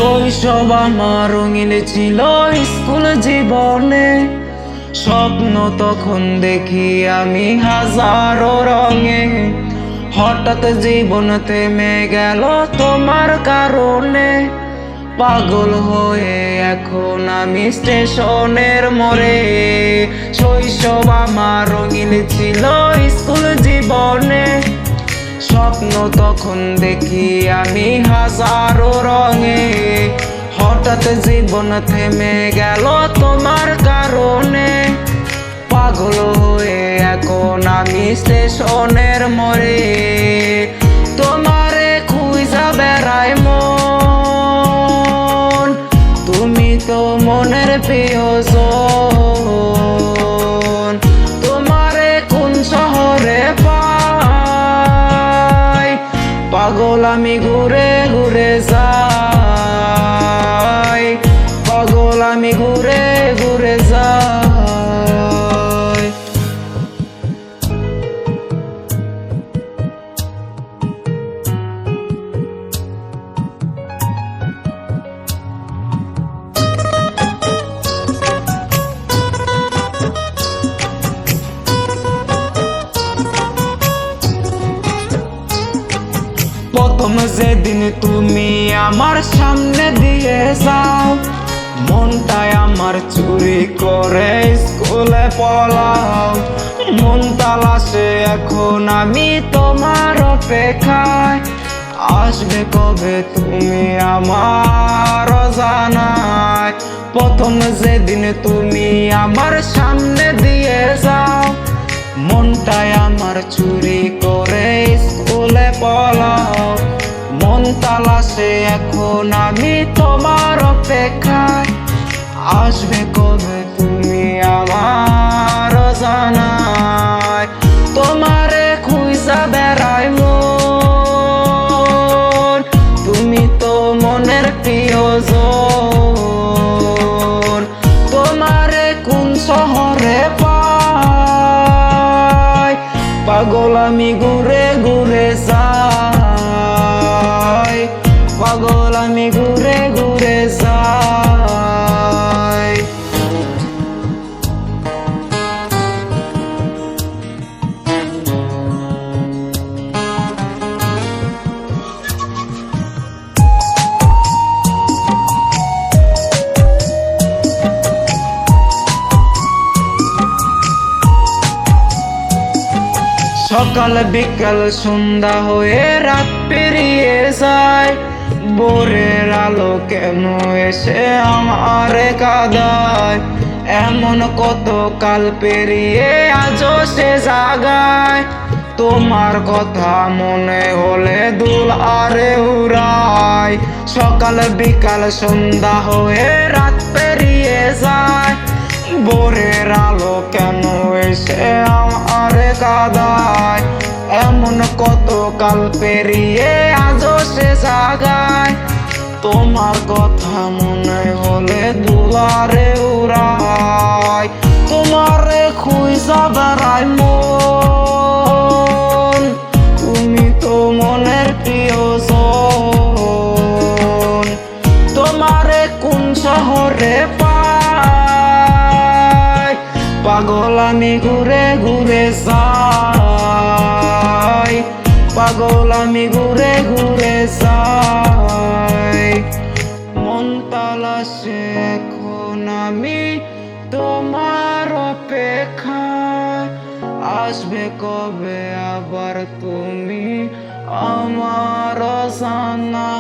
শৈশব আমার রঙিন ছিল স্কুল জীবনে, স্বপ্ন তখন দেখি আমি হাজারো রঙে। হঠাৎ জীবন থেমে গেল তোমার কারণে, পাগল হয়ে এখন আমি স্টেশনের মোড়ে। শৈশব আমার রঙিন ছিল স্কুল জীবনে, স্বপ্ন তখন দেখি আমি হাজারো রঙে। হঠাৎ জীবন থেমে গেল তোমার কারণে, পাগল হয়ে এখন আমি স্টেশনের মোড়ে। তোমারে খুঁজা বেড়াই মন, তুমি তো মনের প্রিয়জন। তোমারে কোন শহরে পাই, পাগল আমি ঘুরে ঘুরে যাই, পাগল আমি ঘুরে ঘুরে যাই। প্রথম যেদিন তুমি আমার সামনে দিয়ে যাও, মনটাই আমার চুরি করে স্কুলে পলাও। মন তালাশে এখন আমি তোমার অপেক্ষায়, আসবে কবে তুমি আমার জানায়। প্রথম যেদিন তুমি আমার সামনে দিয়ে যাও, মনটাই আমার চুরি করে স্কুলে পলাও। মন তালাশে এখন আমি তোমার অপেক্ষায়, আসবে কবে তুমি আমার জানায়। তোমারে খুঁজা বেড়াই মন, তুমি তো মনের প্রিয়জন। তোমারে কোন শহরে পাই, পাগল আমি ঘুরে ঘুরে যাই, পাগল আমি ঘুরে ঘুরে যাই। সকাল বিকাল সন্ধ্যা হয়ে রাত পেরিয়ে যায়, ভোরের আলো কেন এসে আমারে কাঁদায়। এমন কত কাল পেরিয়ে আজও সে জাগায়, তোমার কথা মনে হলে দুল আরে উড়ায়। সকাল বিকাল সন্ধ্যা হয়ে রাত পেরিয়ে যায়, ভোরের আলো কেন এসে আমারে কাঁদায়। এমন কত কাল পেরিয়ে আজও সে জাগায়, তোমার কথা মনে হলে দুলারে উড়ায়। তোমারে খুঁজা বেড়াই মন, তুমি তো মনের প্রিয়জন। তোমারে কোন শহরে পাই, পাগল আমি ঘুরে ঘুরে যাই, পাগল আমি ঘুরে ঘুরে যাই। মন তালাশে এখন আমি তোমার অপেক্ষায়, আসবে কবে আবার তুমি আমার জানা।